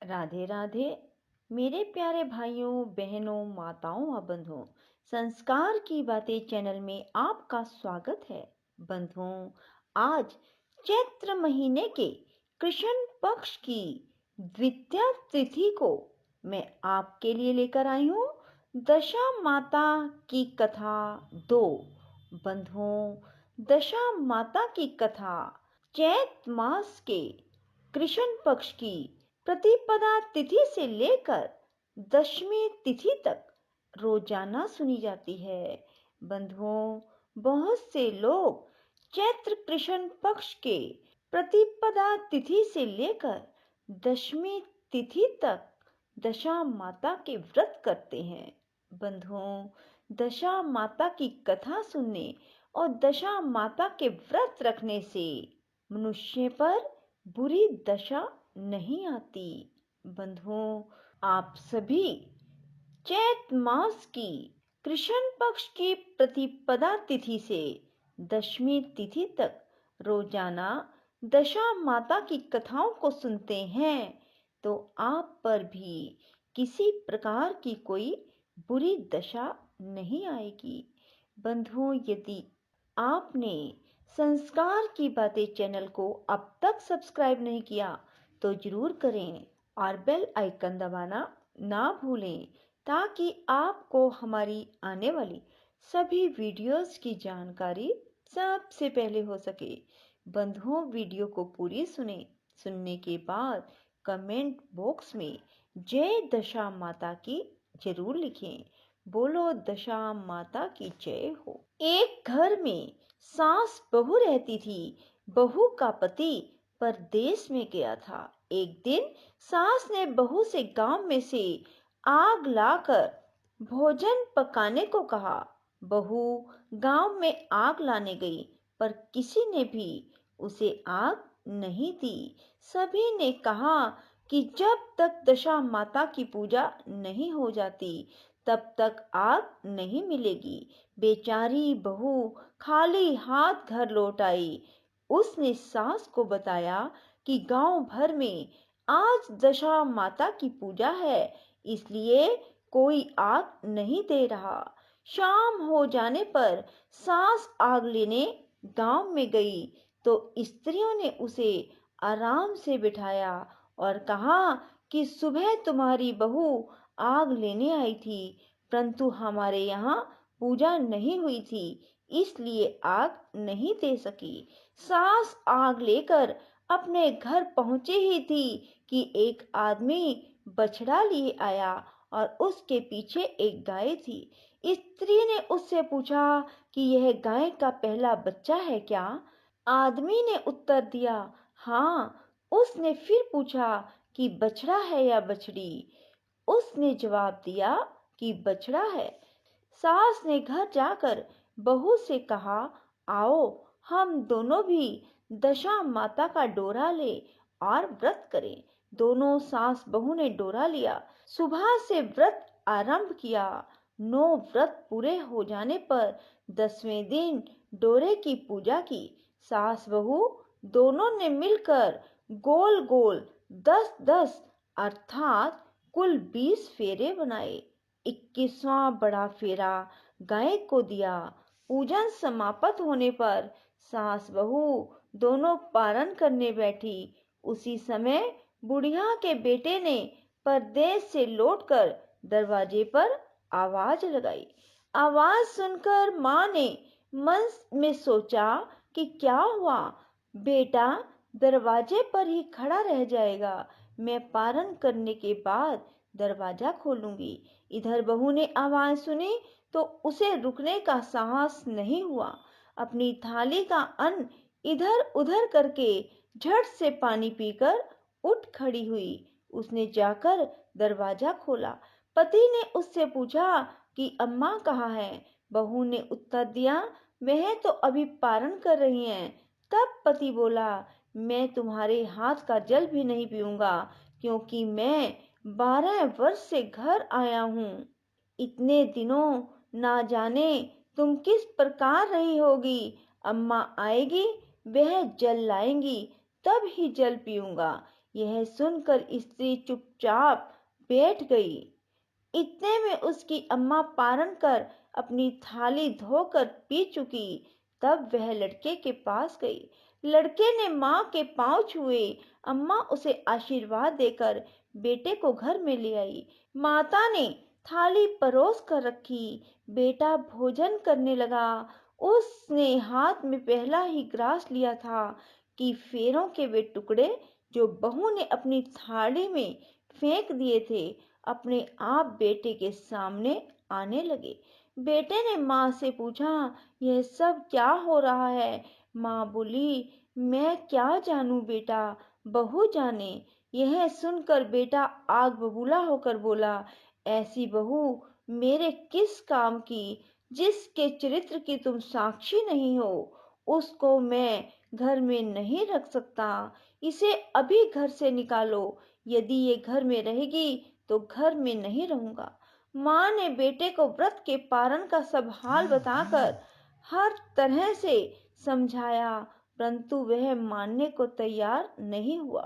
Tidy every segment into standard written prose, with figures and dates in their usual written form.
राधे राधे। मेरे प्यारे भाइयों बहनों माताओं व बंधुओं, संस्कार की बातें चैनल में आपका स्वागत है। बंधुओं, आज चैत्र महीने के कृष्ण पक्ष की द्वितीया तिथि को मैं आपके लिए लेकर आई हूँ दशा माता की कथा 2। बंधुओं, दशा माता की कथा चैत मास के कृष्ण पक्ष की प्रतिपदा तिथि से लेकर दशमी तिथि तक रोजाना सुनी जाती है। बंधुओं, बहुत से लोग चैत्र कृष्ण पक्ष के प्रतिपदा तिथि से लेकर दशमी तिथि तक दशा माता के व्रत करते हैं। बंधुओं, दशा माता की कथा सुनने और दशा माता के व्रत रखने से मनुष्य पर बुरी दशा नहीं आती। बंधुओं, आप सभी चैत मास की कृष्ण पक्ष की प्रतिपदा तिथि से दशमी तिथि तक रोजाना दशा माता की कथाओं को सुनते हैं तो आप पर भी किसी प्रकार की कोई बुरी दशा नहीं आएगी। बंधुओं, यदि आपने संस्कार की बातें चैनल को अब तक सब्सक्राइब नहीं किया तो जरूर करें और बेल आइकन दबाना ना भूलें ताकि आपको हमारी आने वाली सभी वीडियोस की जानकारी सबसे पहले हो सके। बंधुओं, वीडियो को पूरी सुनने के बाद कमेंट बॉक्स में जय दशा माता की जरूर लिखें। बोलो दशा माता की जय हो। एक घर में सास बहू रहती थी। बहू का पति परदेश में गया था। एक दिन सास ने बहू से गांव में से आग लाकर भोजन पकाने को कहा। बहू गांव में आग लाने गई पर किसी ने भी उसे आग नहीं दी। सभी ने कहा कि जब तक दशा माता की पूजा नहीं हो जाती तब तक आग नहीं मिलेगी। बेचारी बहू खाली हाथ घर लौट आई। उसने सास को बताया कि गांव भर में आज दशा माता की पूजा है, इसलिए कोई आग नहीं दे रहा। शाम हो जाने पर सास आग लेने गांव में गई तो स्त्रियों ने उसे आराम से बिठाया और कहा कि सुबह तुम्हारी बहू आग लेने आई थी, परंतु हमारे यहाँ पूजा नहीं हुई थी, इसलिए आग नहीं दे सकी। सास आग लेकर अपने घर पहुंचे ही थी कि एक आदमी बछड़ा लिए आया और उसके पीछे एक गाय थी। स्त्री ने उससे पूछा कि यह गाय का पहला बच्चा है क्या? आदमी ने उत्तर दिया, हाँ। उसने फिर पूछा कि बछड़ा है या बछड़ी? उसने जवाब दिया कि बछड़ा है। सास ने घर जाकर बहू से कहा, आओ हम दोनों भी दशा माता का डोरा ले और व्रत करें। दोनों सास बहू ने डोरा लिया। सुबह से व्रत आरंभ किया। 9 व्रत पूरे हो जाने पर 10वें दिन डोरे की पूजा की। सास बहू दोनों ने मिलकर गोल गोल 10-10 अर्थात कुल 20 फेरे बनाए। 21वां बड़ा फेरा गाय को दिया। पूजन समाप्त होने पर सास बहू दोनों पारण करने बैठी। उसी समय बुढ़िया के बेटे ने परदेश से लौटकर दरवाजे पर आवाज लगाई। आवाज सुनकर माँ ने मन में सोचा कि क्या हुआ, बेटा दरवाजे पर ही खड़ा रह जाएगा, मैं पारण करने के बाद दरवाजा खोलूंगी। इधर बहू ने आवाज सुनी तो उसे रुकने का साहस नहीं हुआ। अपनी थाली का अन्न इधर उधर करके झट से पानी पीकर उठ खड़ी हुई। उसने जाकर दरवाजा खोला। पति ने उससे पूछा कि अम्मा कहाँ है? बहू ने उत्तर दिया, वह तो अभी पारण कर रही हैं। तब पति बोला, मैं तुम्हारे हाथ का जल भी नहीं पीऊंगा, क्योंकि मैं 12 वर्ष से घर आया हूँ। इतने दिनों ना जाने तुम किस प्रकार रही होगी। अम्मा आएगी, वह जल लाएंगी, तब ही जल पीऊंगा। यह सुनकर स्त्री चुपचाप बैठ गई। इतने में उसकी अम्मा पारण कर अपनी थाली धोकर पी चुकी। तब वह लड़के के पास गई। लड़के ने माँ के पांव छुए। अम्मा उसे आशीर्वाद देकर बेटे को घर में ले आई। माता ने थाली परोस कर रखी। बेटा भोजन करने लगा। उसने हाथ में पहला ही ग्रास लिया था कि फेरों के वे टुकड़े जो बहू ने अपनी थाली में फेंक दिए थे अपने आप बेटे के सामने आने लगे। बेटे ने माँ से पूछा, यह सब क्या हो रहा है? माँ बोली, मैं क्या जानूं बेटा, बहू जाने। यह सुनकर बेटा आग बबूला होकर बोला, ऐसी बहू मेरे किस काम की, जिसके चरित्र की तुम साक्षी नहीं हो, उसको मैं घर में नहीं रख सकता। इसे अभी घर से निकालो। यदि ये घर में रहेगी तो घर में नहीं रहूंगा। माँ ने बेटे को व्रत के पारण का सब हाल बताकर हर तरह से समझाया, परंतु वह मानने को तैयार नहीं हुआ।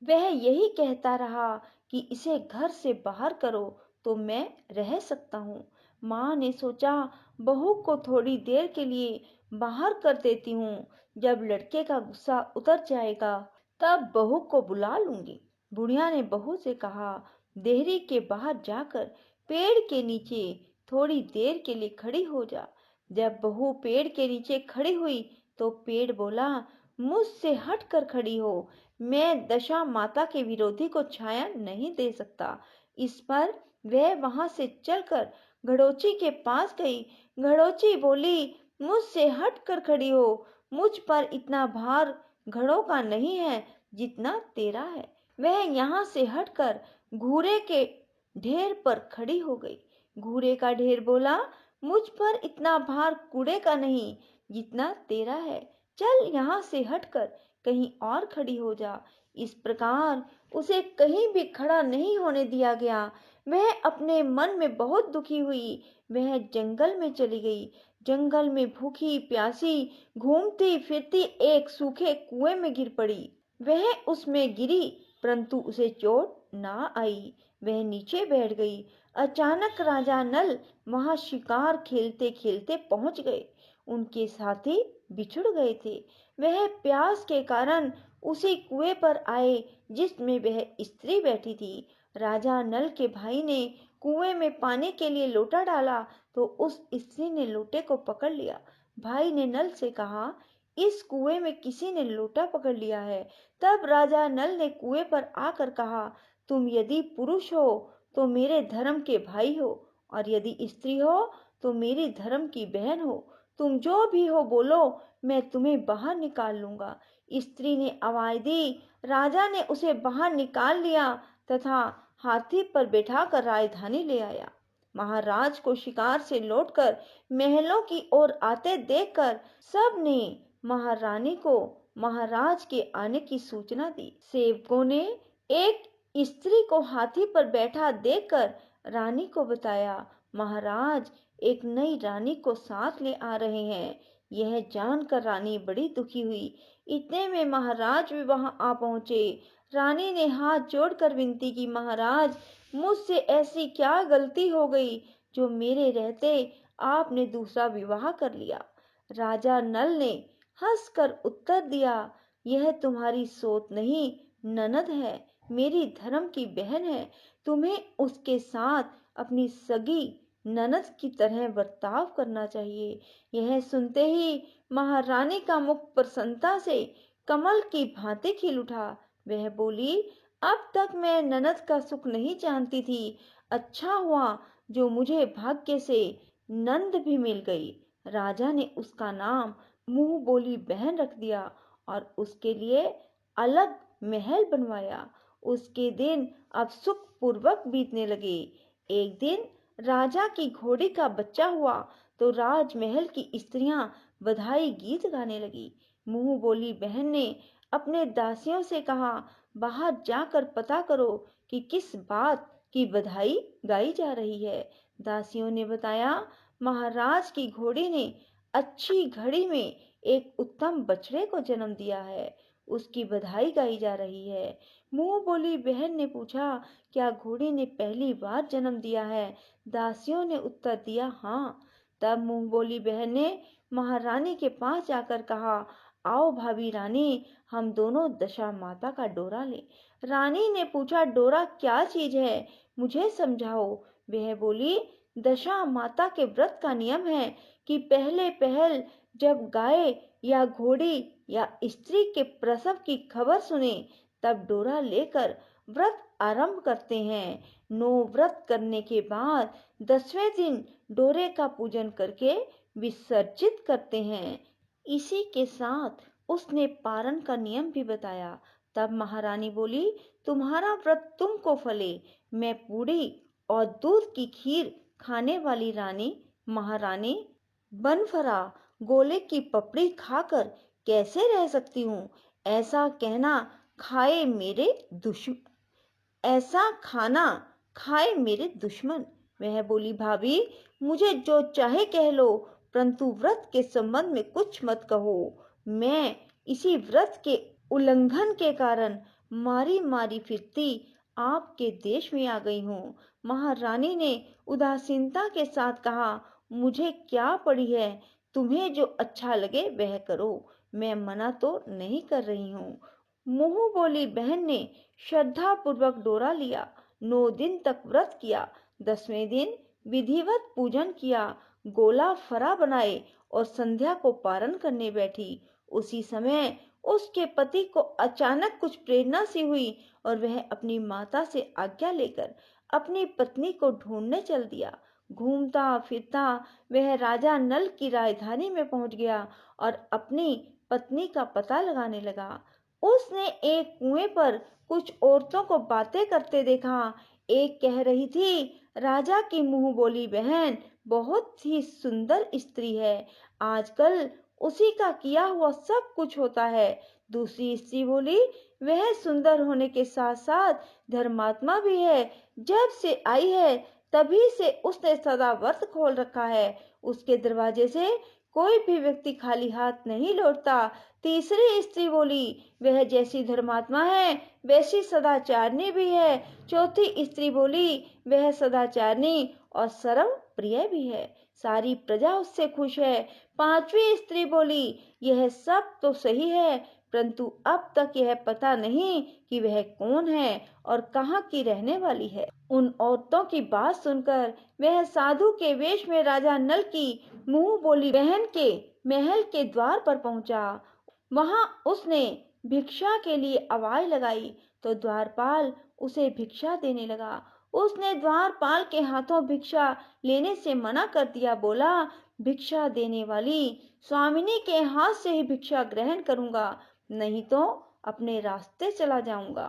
वह यही कहता रहा कि इसे घर से बाहर करो तो मैं रह सकता हूँ। माँ ने सोचा, बहू को थोड़ी देर के लिए बाहर कर देती हूँ। जब लड़के का गुस्सा उतर जाएगा तब बहू को बुला लूंगी। बुढ़िया ने बहू से कहा, देहरी के बाहर जाकर पेड़ के नीचे थोड़ी देर के लिए खड़ी हो जा। जब बहू पेड़ के नीचे खड़ी हुई तो पेड़ बोला, मुझसे हट कर खड़ी हो। मैं दशा माता के विरोधी को छाया नहीं दे सकता। इस पर वह वहां से चलकर घड़ोची के पास गई। घड़ोची बोली, मुझसे हट कर खड़ी हो। मुझ पर इतना भार घड़ों का नहीं है जितना तेरा है। वह यहाँ से हटकर घूरे के ढेर पर खड़ी हो गई। घूरे का ढेर बोला, मुझ पर इतना भार कूड़े का नहीं जितना तेरा है। चल यहाँ से हटकर कहीं और खड़ी हो जा। इस प्रकार उसे कहीं भी खड़ा नहीं होने दिया गया। वह अपने मन में बहुत दुखी हुई। वह जंगल में चली गई। जंगल में भूखी प्यासी घूमती फिरती एक सूखे कुएं में गिर पड़ी। वह उसमें गिरी परंतु उसे चोट ना आई। वह नीचे बैठ गई। अचानक राजा नल वहां शिकार खेलते खेलते पहुंच गए। उनके साथी बिछुड़ गए थे। वह प्यास के कारण उसी कुएं पर आए जिसमें वह स्त्री बैठी थी। राजा नल के भाई ने कुएं में पानी के लिए लोटा डाला तो उस स्त्री ने लोटे को पकड़ लिया। भाई ने नल से कहा, इस कुएं में किसी ने लोटा पकड़ लिया है। तब राजा नल ने कुएं पर आकर कहा, तुम यदि पुरुष हो तो मेरे धर्म के भाई हो और यदि स्त्री हो तो मेरी धर्म की बहन हो। तुम जो भी हो बोलो, मैं तुम्हें बाहर निकाल लूंगा। स्त्री ने आवाज दी। राजा ने उसे बाहर निकाल लिया तथा हाथी पर बैठाकर राजधानी ले आया। महाराज को शिकार से लौटकर महलों की ओर आते देखकर सब ने महारानी को महाराज के आने की सूचना दी। सेवकों ने एक स्त्री को हाथी पर बैठा देखकर रानी को बताया, महाराज एक नई रानी को साथ ले आ रहे हैं। यह जानकर रानी बड़ी दुखी हुई। इतने में महाराज भी वहां आ पहुंचे। रानी ने हाथ जोड़कर विनती की, महाराज मुझसे ऐसी क्या गलती हो गई जो मेरे रहते आपने दूसरा विवाह कर लिया। राजा नल ने हंसकर उत्तर दिया, यह तुम्हारी सोच नहीं ननद है, मेरी धर्म की बहन है। तुम्हें उसके साथ अपनी सगी ननद की तरह बर्ताव करना चाहिए। यह सुनते ही महारानी का मुख प्रसन्नता से कमल की भांति खिल उठा। वह बोली, अब तक मैं ननद का सुख नहीं जानती थी। अच्छा हुआ जो मुझे भाग्य से नंद भी मिल गई। राजा ने उसका नाम मुंह बोली बहन रख दिया और उसके लिए अलग महल बनवाया। उसके दिन अब सुख पूर्वक बीतने लगे। एक दिन राजा की घोड़ी का बच्चा हुआ तो राजमहल की स्त्रियां बधाई गीत गाने लगी। मुंह बोली बहन ने अपने दासियों से कहा, बाहर जाकर पता करो कि किस बात की बधाई गाई जा रही है। दासियों ने बताया, महाराज की घोड़ी ने अच्छी घड़ी में एक उत्तम बछड़े को जन्म दिया है। उसकी बधाई गाई जा रही है। मुंह बोली बहन ने पूछा, क्या घोड़े ने पहली बार जन्म दिया है? दासियों ने उत्तर दिया, हाँ। तब मुंह बोली बहन ने महारानी के पास जाकर कहा, आओ भाभी रानी, हम दोनों दशा माता का डोरा लें। रानी ने पूछा, डोरा क्या चीज है, मुझे समझाओ। वह बोली, दशा माता के व्रत का नियम है कि पहले पहल जब गाय या घोड़ी या स्त्री के प्रसव की खबर सुने तब डोरा लेकर व्रत आरंभ करते हैं। 9 व्रत करने के बाद 10वें दिन डोरे का पूजन करके विसर्जित करते हैं। इसी के साथ उसने पारण का नियम भी बताया। तब महारानी बोली, तुम्हारा व्रत तुमको फले। मैं पूड़ी और दूध की खीर खाने वाली रानी महारानी बनफरा गोले की पपड़ी खाकर कैसे रह सकती हूँ? ऐसा कहना खाए मेरे दुश्मन ऐसा खाना खाए मेरे दुश्मन। वह बोली, भाभी मुझे जो चाहे कह लो, परंतु व्रत के संबंध में कुछ मत कहो। मैं इसी व्रत के उल्लंघन के कारण मारी मारी फिरती आपके देश में आ गई हूँ। महारानी ने उदासीनता के साथ कहा, मुझे क्या पड़ी है, तुम्हें जो अच्छा लगे वह करो, मैं मना तो नहीं कर रही हूँ। मुंह बोली बहन ने श्रद्धा पूर्वक डोरा लिया, 9 दिन तक व्रत किया। 10वें दिन विधिवत पूजन किया, गोला फरा बनाए और संध्या को पारण करने बैठी। उसी समय उसके पति को अचानक कुछ प्रेरणा सी हुई और वह अपनी माता से आज्ञा लेकर अपनी पत्नी को ढूंढने चल दिया। घूमता फिरता वह राजा नल की राजधानी में पहुंच गया और अपनी पत्नी का पता लगाने लगा। उसने एक कुएं पर कुछ औरतों को बातें करते देखा। एक कह रही थी, राजा की मुंह बोली बहन बहुत ही सुंदर स्त्री है, आजकल उसी का किया हुआ सब कुछ होता है। दूसरी स्त्री बोली, वह सुंदर होने के साथ साथ धर्मात्मा भी है, जब से आई है तभी से उसने सदा व्रत खोल रखा है, उसके दरवाजे से कोई भी व्यक्ति खाली हाथ नहीं लौटता। तीसरी स्त्री बोली, वह जैसी धर्मात्मा है वैसी सदाचारणी भी है। चौथी स्त्री बोली, वह सदाचारणी और सर्व प्रिय भी है, सारी प्रजा उससे खुश है। पांचवी स्त्री बोली, यह सब तो सही है, परंतु अब तक यह पता नहीं कि वह कौन है और कहाँ की रहने वाली है। उन औरतों की बात सुनकर वह साधु के वेश में राजा नल की मुंह बोली बहन के महल के द्वार पर पहुंचा। वहां उसने भिक्षा के लिए आवाज लगाई तो द्वारपाल उसे भिक्षा देने लगा। उसने द्वारपाल के हाथों भिक्षा लेने से मना कर दिया, बोला, भिक्षा देने वाली स्वामिनी के हाथ से ही भिक्षा ग्रहण करूंगा, नहीं तो अपने रास्ते चला जाऊंगा।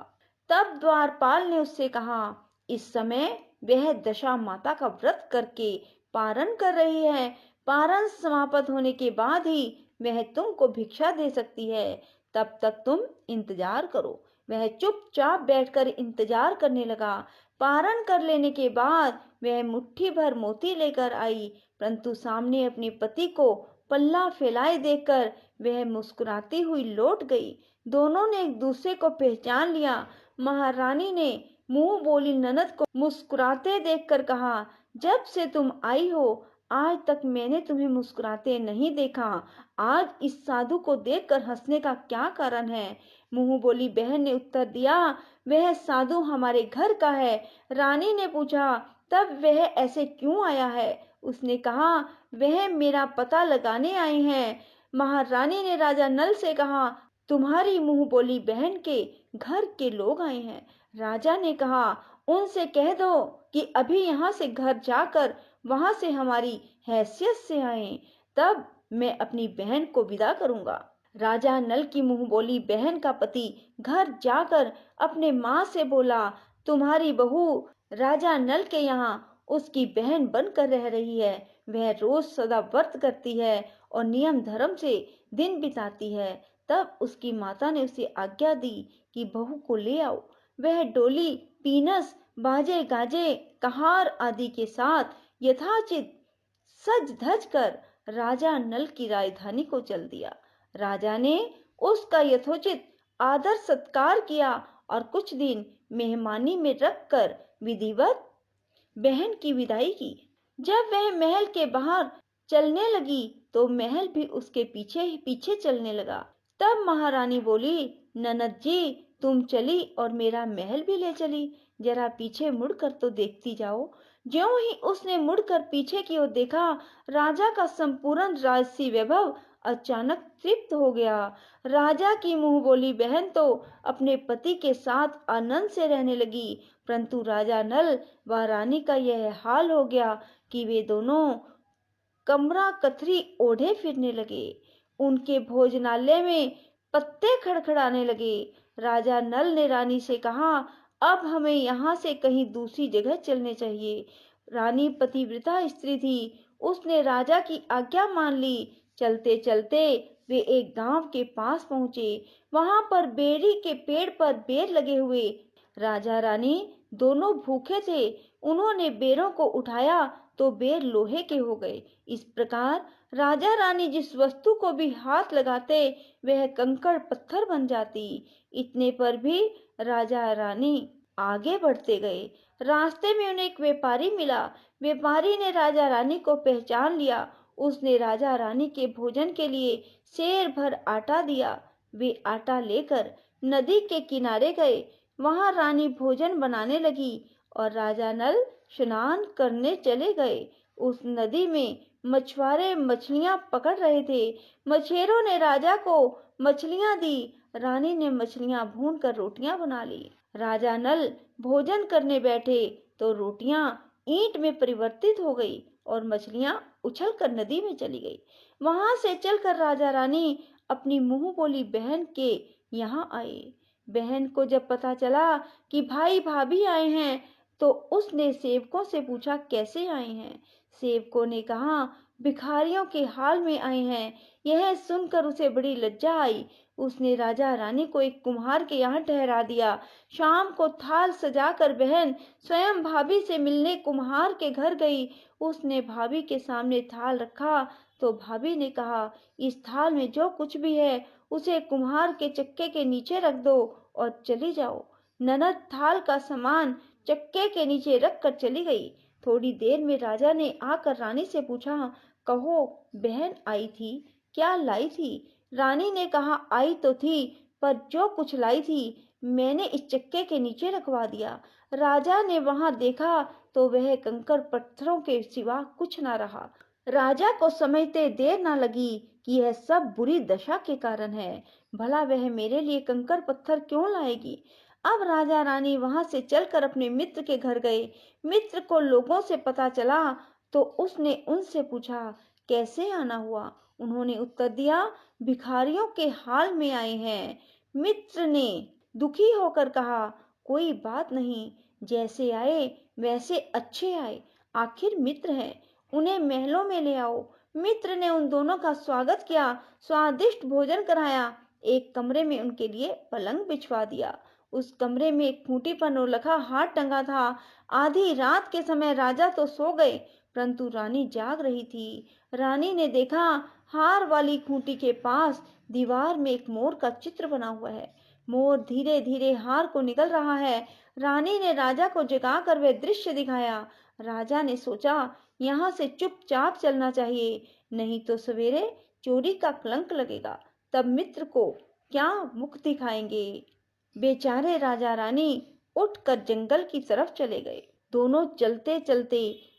तब द्वारपाल ने उससे कहा, इस समय वह दशा माता का व्रत करके पारण कर रही है, पारण समाप्त होने के बाद ही वह तुमको भिक्षा दे सकती है, तब तक तुम इंतजार करो। वह चुपचाप बैठकर इंतजार करने लगा। पारण कर लेने के बाद वह मुट्ठी भर मोती लेकर आई, परंतु सामने अपने पति को पल्ला फैलाए देखकर वह मुस्कुराती हुई लौट गई। दोनों ने एक दूसरे को पहचान लिया। महारानी ने मुंह बोली ननद को मुस्कुराते देखकर कहा, जब से तुम आई हो आज तक मैंने तुम्हें मुस्कुराते नहीं देखा, आज इस साधु को देखकर हंसने का क्या कारण है? मुंह बोली बहन ने उत्तर दिया, वह साधु हमारे घर का है। रानी ने पूछा, तब वह ऐसे क्यों आया है? उसने कहा, वह मेरा पता लगाने आए हैं। महारानी ने राजा नल से कहा, तुम्हारी मुंह बोली बहन के घर के लोग आए हैं। राजा ने कहा, उनसे कह दो कि अभी यहाँ से घर जाकर वहां से हमारी हैसियत से आए, तब मैं अपनी बहन को विदा करूंगा। राजा नल की मुंह बोली बहन का पति घर जाकर अपने माँ से बोला, तुम्हारी बहू राजा नल के यहाँ उसकी बहन बनकर रह रही है, वह रोज सदा व्रत करती है और नियम धर्म से दिन बिताती है। तब उसकी माता ने उसे आज्ञा दी कि बहू को ले आओ। वह डोली पीनस बाजे गाजे कहार आदि के साथ यथाचित सज धज कर राजा नल की राजधानी को चल दिया। राजा ने उसका यथोचित आदर सत्कार किया और कुछ दिन मेहमानी में रखकर विधिवत बहन की विदाई की। जब वह महल के बाहर चलने लगी तो महल भी उसके पीछे पीछे चलने लगा। तब महारानी बोली, ननद जी, तुम चली और मेरा महल भी ले चली, जरा पीछे मुड़कर तो देखती जाओ। ज्यों ही उसने मुड़कर पीछे की ओर देखा, राजा का संपूर्ण राजसी वैभव अचानक तृप्त हो गया। राजा की मुंह बोली बहन तो अपने पति के साथ आनंद से रहने लगी, परंतु राजा नल व रानी का यह हाल हो गया कि वे दोनों कमरा कथरी ओढ़े फिरने लगे। उनके भोजनालय में पत्ते खड़खड़ाने लगे। राजा नल ने रानी से कहा, अब हमें यहाँ से कहीं दूसरी जगह चलने चाहिए। रानी पतिव्रता स्त्री थी, उसने राजा की आज्ञा मान ली। चलते चलते वे एक गांव के पास पहुंचे। वहां पर बेरी के पेड़ पर बेर लगे हुए। राजा रानी दोनों भूखे थे। उन्होंने बेरों को उठाया तो बेर लोहे के हो गए। इस प्रकार राजा रानी जिस वस्तु को भी हाथ लगाते वह कंकड़ पत्थर बन जाती। इतने पर भी राजा रानी आगे बढ़ते गए। रास्ते में उन्हें एक व्यापारी मिला। व्यापारी ने राजा रानी को पहचान लिया। उसने राजा रानी के भोजन के लिए सेर भर आटा दिया। वे आटा लेकर नदी के किनारे गए। वहां रानी भोजन बनाने लगी और राजा नल स्नान करने चले गए। उस नदी में मछुआरे मछलियां पकड़ रहे थे। मछेरों ने राजा को मछलियां दी। रानी ने मछलियां भून कर रोटियां बना ली। राजा नल भोजन करने बैठे तो रोटियां ईंट में परिवर्तित हो गई और मछलियां उछलकर नदी में चली गई। वहां से चलकर राजा रानी अपनी मुंह बोली बहन के यहाँ आए। बहन को जब पता चला कि भाई भाभी आए हैं तो उसने सेवकों से पूछा, कैसे आए हैं? सेवकों ने कहा, भिखारियों के हाल में आए हैं। यह सुनकर उसे बड़ी लज्जा आई। उसने राजा रानी को एक कुम्हार के यहाँ ठहरा दिया। शाम को थाल सजाकर बहन स्वयं भाभी से मिलने कुम्हार के घर गई। उसने भाभी के सामने थाल रखा तो भाभी ने कहा, इस थाल में जो कुछ भी है उसे कुम्हार के चक्के के नीचे रख दो और चली जाओ। ननद थाल का सामान चक्के के नीचे रख कर चली गई। थोड़ी देर में राजा ने आकर रानी से पूछा, कहो बहन आई थी, क्या लाई थी? रानी ने कहा, आई तो थी, पर जो कुछ लाई थी मैंने इस चक्के के नीचे रखवा दिया। राजा ने वहां देखा तो वह कंकड़ पत्थरों के सिवा कुछ न रहा। राजा को समझते देर न लगी कि यह सब बुरी दशा के कारण है। भला वह मेरे लिए कंकड़ पत्थर क्यों लाएगी? अब राजा रानी वहां से चलकर अपने मित्र के घर गए। मित्र को लोगों से पता चला तो उसने उनसे पूछा, कैसे आना हुआ? उन्होंने उत्तर दिया, भिखारियों के हाल में आए हैं। मित्र ने दुखी होकर कहा, कोई बात नहीं, जैसे आए वैसे अच्छे आए, आखिर मित्र हैं, उन्हें महलों में ले आओ। मित्र ने उन दोनों का स्वागत किया, स्वादिष्ट भोजन कराया, एक कमरे में उनके लिए पलंग बिछवा दिया। उस कमरे में एक खूंटी पर नौलखा हाथ टंगा था। आधी रात के समय राजा तो सो गए, परंतु रानी जाग रही थी। रानी ने देखा, हार वाली खूंटी के पास दीवार में एक मोर का चित्र बना हुआ है। मोर धीरे धीरे हार को निकल रहा है। रानी ने राजा को जगाकर वह दृश्य दिखाया। राजा ने सोचा, यहाँ से चुपचाप चलना चाहिए, नहीं तो सवेरे चोरी का कलंक लगेगा, तब मित्र को क्या मुख दिखाएंगे। बेचारे राजा रानी उठकर जंगल की तरफ चले गए। दोनों चलते चलते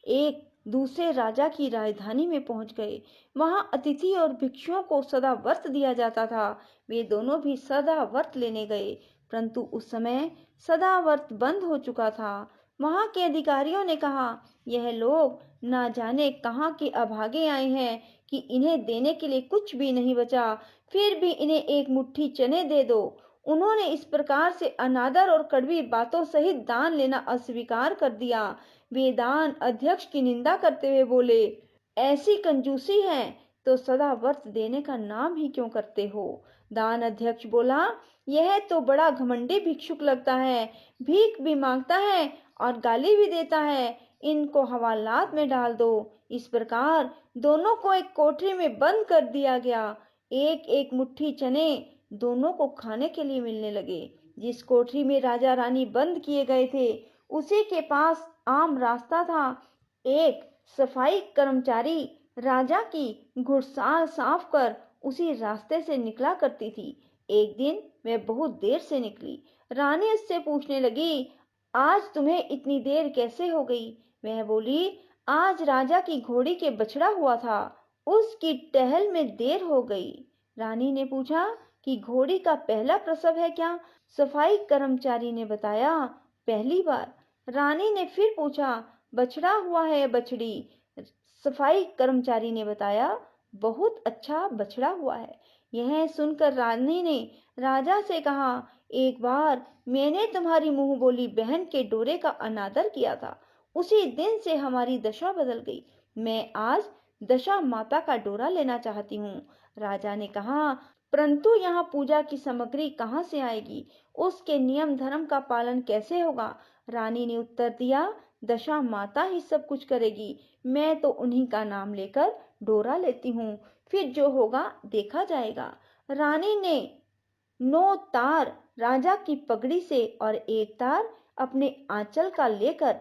एक दूसरे राजा की राजधानी में पहुंच गए। वहां अतिथि और भिक्षुओं को सदा व्रत दिया जाता था। वे दोनों भी सदा व्रत लेने गए, परंतु उस समय सदा व्रत बंद हो चुका था। वहां के अधिकारियों ने कहा, यह लोग ना जाने कहाँ के अभागे आए हैं कि इन्हें देने के लिए कुछ भी नहीं बचा, फिर भी इन्हें एक मुट्ठी चने दे दो। उन्होंने इस प्रकार से अनादर और कड़वी बातों सहित दान लेना अस्वीकार कर दिया। वे दान अध्यक्ष की निंदा करते हुए बोले, ऐसी कंजूसी है तो सदा व्रत देने का नाम ही क्यों करते हो? दान अध्यक्ष बोला, यह तो बड़ा घमंडी भिक्षुक लगता है, भीख भी मांगता है और गाली भी देता है, इनको हवालात में डाल दो। इस प्रकार दोनों को एक कोठरी में बंद कर दिया गया। एक एक मुट्ठी चने दोनों को खाने के लिए मिलने लगे। जिस कोठरी में राजा रानी बंद किए गए थे, उसी के पास आम रास्ता था। एक सफाई कर्मचारी राजा की घुड़साल साफ कर उसी रास्ते से निकला करती थी। एक दिन वह बहुत देर से निकली। रानी उससे पूछने लगी, आज तुम्हें इतनी देर कैसे हो गई? वह बोली, आज राजा की घोड़ी के बछड़ा हुआ था, उसकी टहल में देर हो गई। रानी ने पूछा कि घोड़ी का पहला प्रसव है क्या? सफाई कर्मचारी ने बताया, पहली बार। रानी ने फिर पूछा, बछड़ा हुआ है या बछड़ी? सफाई कर्मचारी ने बताया, बहुत अच्छा बछड़ा हुआ है। यह सुनकर रानी ने राजा से कहा, एक बार मैंने तुम्हारी मुंह बोली बहन के डोरे का अनादर किया था, उसी दिन से हमारी दशा बदल गई। मैं आज दशा माता का डोरा लेना चाहती हूँ। राजा ने कहा, परंतु यहाँ पूजा की सामग्री कहाँ से आएगी? उसके नियम धर्म का पालन कैसे होगा? रानी ने उत्तर दिया, दशा माता ही सब कुछ करेगी, मैं तो उन्हीं का नाम लेकर डोरा लेती हूँ, फिर जो होगा देखा जाएगा। रानी ने 9 तार राजा की पगड़ी से और एक तार अपने आंचल का लेकर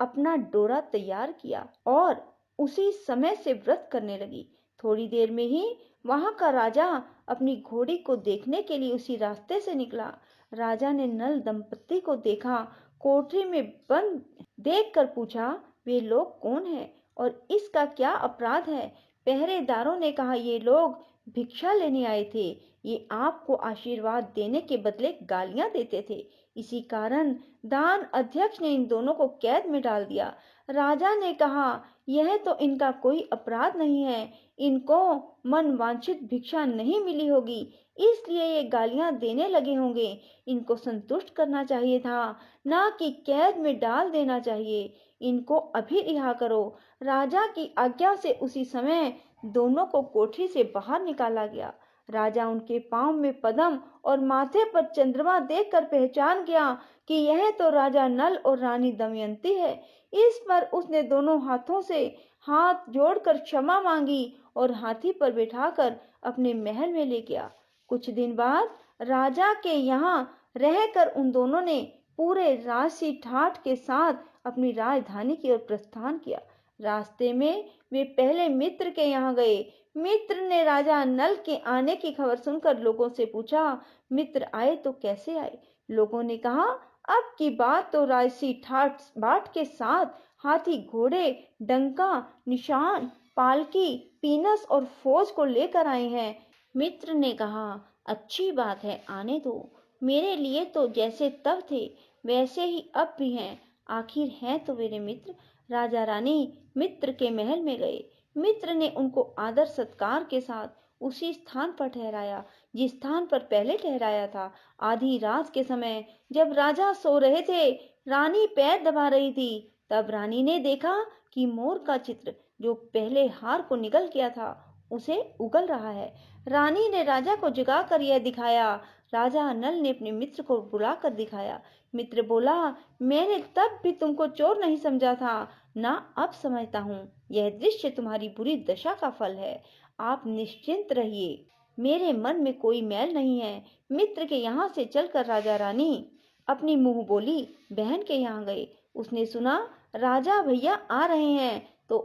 अपना डोरा तैयार किया और उसी समय से व्रत करने लगी। थोड़ी देर में ही वहां का राजा अपनी घोड़ी को देखने के लिए उसी रास्ते से निकला। राजा ने नल दंपत्ति को देखा, कोठरी में बंद देखकर पूछा, वे लोग कौन हैं और इसका क्या अपराध है? पहरेदारों ने कहा, ये लोग भिक्षा लेने आए थे, ये आपको आशीर्वाद देने के बदले गालियां देते थे। इसी कारण दान अध्यक्ष ने इन दोनों को कैद में डाल दिया। राजा ने कहा, यह तो इनका कोई अपराध नहीं है, इनको मनवांछित भिक्षा नहीं मिली होगी, इसलिए ये गालियां देने लगे होंगे। इनको संतुष्ट करना चाहिए था, ना कि कैद में डाल देना चाहिए। इनको अभी रिहा करो। राजा की आज्ञा से उसी समय दोनों को कोठरी से बाहर निकाला गया। राजा उनके पांव में पद्म और माथे पर चंद्रमा देखकर पहचान गया कि यह तो राजा नल और रानी दमयंती है। इस पर उसने दोनों हाथों से हाथ जोड़कर क्षमा मांगी और हाथी पर बिठाकर अपने महल में ले गया। कुछ दिन बाद राजा के यहाँ रहकर उन दोनों ने पूरे राशि ठाठ के साथ अपनी राजधानी की ओर प्रस्थान किया। रास्ते में वे पहले मित्र के यहाँ गए। मित्र ने राजा नल के आने की खबर सुनकर लोगों से पूछा, मित्र आए तो कैसे आए? लोगों ने कहा, अब की बात तो राशि ठाठ बाट के साथ हाथी, घोड़े, डंका, निशान, पालकी, पीनस और फौज को लेकर आए हैं। मित्र ने कहा, अच्छी बात है, आने दो। मेरे लिए तो जैसे तब थे वैसे ही अब भी हैं। आखिर हैं तो मेरे मित्र। राजा रानी मित्र के महल में गए। मित्र ने उनको आदर सत्कार के साथ उसी स्थान पर ठहराया जिस स्थान पर पहले ठहराया था। आधी रात के समय जब राजा सो रहे थे, रानी पैर दबा रही थी, तब रानी ने देखा कि मोर का चित्र जो पहले हार को निगल गया था उसे उगल रहा है। रानी ने राजा को जगाकर यह दिखाया। राजा नल ने अपने मित्र को बुलाकर दिखाया। मित्र बोला, मैंने तब भी तुमको चोर नहीं समझा था, ना अब समझता हूँ। यह दृश्य तुम्हारी बुरी दशा का फल है। आप निश्चिंत रहिए, मेरे मन में कोई मैल नहीं है। मित्र के यहाँ से चलकर राजा रानी अपनी मुंह बोली बहन के यहाँ गए। उसने सुना राजा भैया आ रहे हैं तो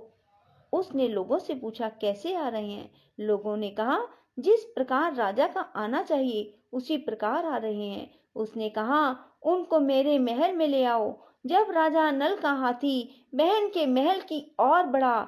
उसने लोगों से पूछा, कैसे आ रहे हैं? लोगों ने कहा, जिस प्रकार राजा का आना चाहिए उसी प्रकार आ रहे हैं। उसने कहा, उनको मेरे महल में ले आओ। जब राजा नल का हाथी बहन के महल की ओर बढ़ा,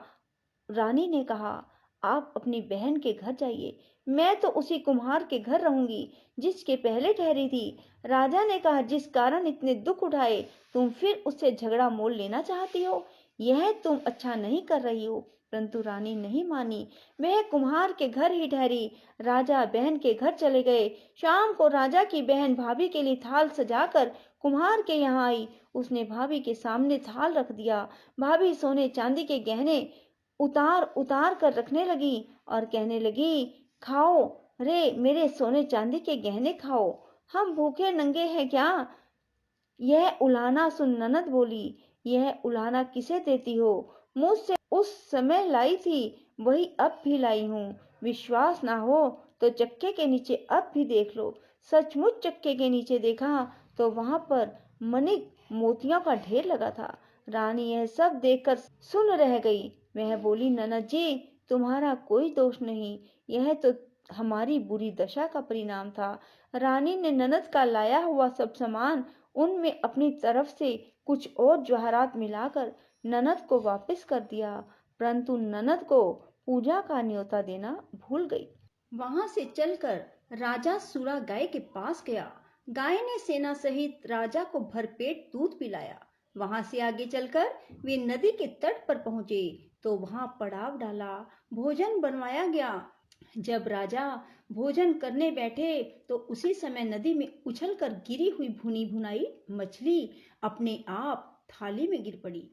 रानी ने कहा, आप अपनी बहन के घर जाइए, मैं तो उसी कुम्हार के घर रहूंगी जिसके पहले ठहरी थी। राजा ने कहा, जिस कारण इतने दुख उठाए तुम फिर उससे झगड़ा मोल लेना चाहती हो, यह तुम अच्छा नहीं कर रही हो। परंतु रानी नहीं मानी, वह कुम्हार के घर ही ठहरी। राजा बहन के घर चले गए। शाम को राजा की बहन भाभी के लिए थाल सजाकर कुम्हार के यहाँ आई। उसने भाभी के सामने थाल रख दिया। भाभी सोने चांदी के गहने उतार उतार कर रखने लगी और कहने लगी, खाओ रे मेरे सोने चांदी के गहने खाओ, हम भूखे नंगे हैं क्या? यह उलाहना सुन ननद बोली, यह उलाहना किसे देती हो? मुझसे उस समय लाई थी, वही अब भी लाई हूँ। विश्वास ना हो तो चक्के के नीचे अब भी देख लो। सचमुच चक्के के नीचे देखा तो वहां पर मणिक मोतियों का ढेर लगा था। रानी यह सब देखकर सुन रह गई। वह बोली, ननद जी, तुम्हारा कोई दोष नहीं, यह तो हमारी बुरी दशा का परिणाम था। रानी ने ननद का लाया हुआ सब सामान उनमें अपनी तरफ से कुछ और जवाहरात मिलाकर ननद को वापस कर दिया, परंतु ननद को पूजा का न्योता देना भूल गई। वहां से चलकर राजा सूरा गाय के पास गया। गाय ने सेना सहित राजा को भरपेट दूध पिलाया। वहां से आगे चलकर वे नदी के तट पर पहुंचे तो वहां पड़ाव डाला, भोजन बनवाया गया। जब राजा भोजन करने बैठे तो उसी समय नदी में उछलकर गिरी हुई भुनी भुनाई मछली अपने आप थाली में गिर पड़ी।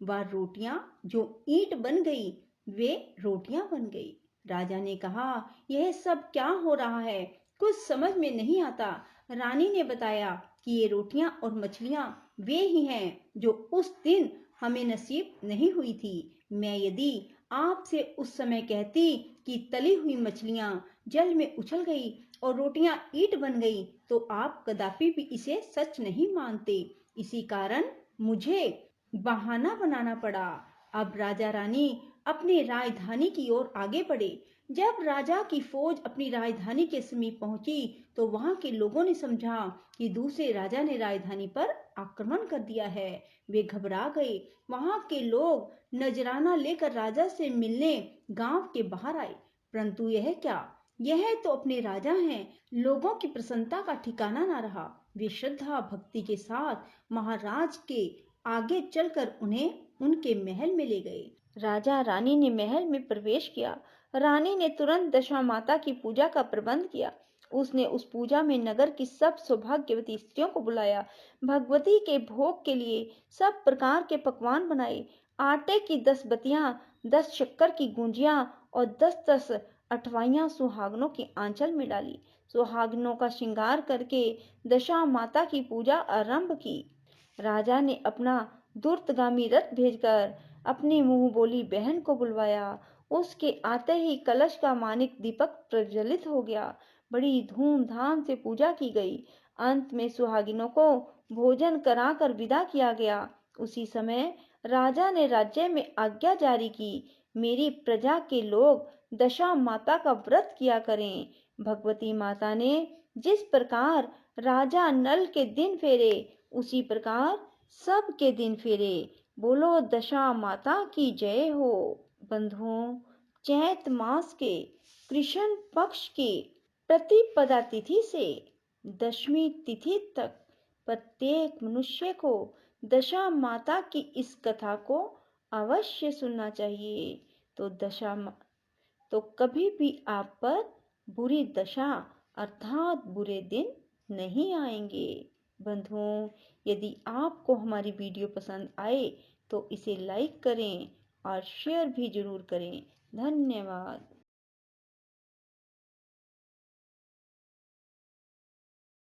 वह रोटियां जो ईंट बन गई वे रोटियां बन गई। राजा ने कहा, यह सब क्या हो रहा है, कुछ समझ में नहीं आता। रानी ने बताया कि ये रोटियां और मछलियां वे ही हैं जो उस दिन हमें नसीब नहीं हुई थी। मैं यदि आपसे उस समय कहती कि तली हुई मछलियां जल में उछल गई और रोटियां ईंट बन गई तो आप कदापि भी इसे सच नहीं मानते। इसी कारण मुझे बहाना बनाना पड़ा। अब राजा रानी अपनी राजधानी की ओर आगे बढ़े। जब राजा की फौज अपनी राजधानी के समीप पहुंची तो वहां के लोगों ने समझा कि दूसरे राजा ने राजधानी पर आक्रमण कर दिया है। वे घबरा गए। वहां के लोग नजराना लेकर राजा से मिलने गांव के बाहर आए, परंतु यह क्या, यह तो अपने राजा हैं। लोगों की प्रसन्नता का ठिकाना न रहा। वे श्रद्धा भक्ति के साथ महाराज के आगे चलकर उन्हें उनके महल में ले गए। राजा रानी ने महल में प्रवेश किया। रानी ने तुरंत दशा माता की पूजा का प्रबंध किया। उसने उस पूजा में नगर की सब सौभाग्यवती स्त्रियों को बुलाया। भगवती के भोग के लिए सब प्रकार के पकवान बनाए। आटे की 10 बतियां, 10 शक्कर की गुंजियां और 10-10 अठवाइयां सुहागनों के आंचल में डाली। सुहागनों का श्रृंगार करके दशा माता की पूजा आरंभ की। राजा ने अपना दूरगामी रथ भेजकर अपनी मुंह बोली बहन को बुलवाया। उसके आते ही कलश का मानिक दीपक प्रज्वलित हो गया। बड़ी धूमधाम से पूजा की गई। अंत में सुहागिनों को भोजन कराकर विदा किया गया। उसी समय राजा ने राज्य में आज्ञा जारी की, मेरी प्रजा के लोग दशा माता का व्रत किया करें। भगवती माता ने जिस प्रकार राजा नल के दिन फेरे उसी प्रकार सबके दिन फेरे। बोलो दशा माता की जय हो। बंधुओं, चैत मास के कृष्ण पक्ष की प्रतिपदा तिथि से दशमी तिथि तक प्रत्येक मनुष्य को दशा माता की इस कथा को अवश्य सुनना चाहिए। तो कभी भी आप पर बुरी दशा अर्थात बुरे दिन नहीं आएंगे। बंधुओं, यदि आपको हमारी वीडियो पसंद आए तो इसे लाइक करें और शेयर भी जरूर करें। धन्यवाद।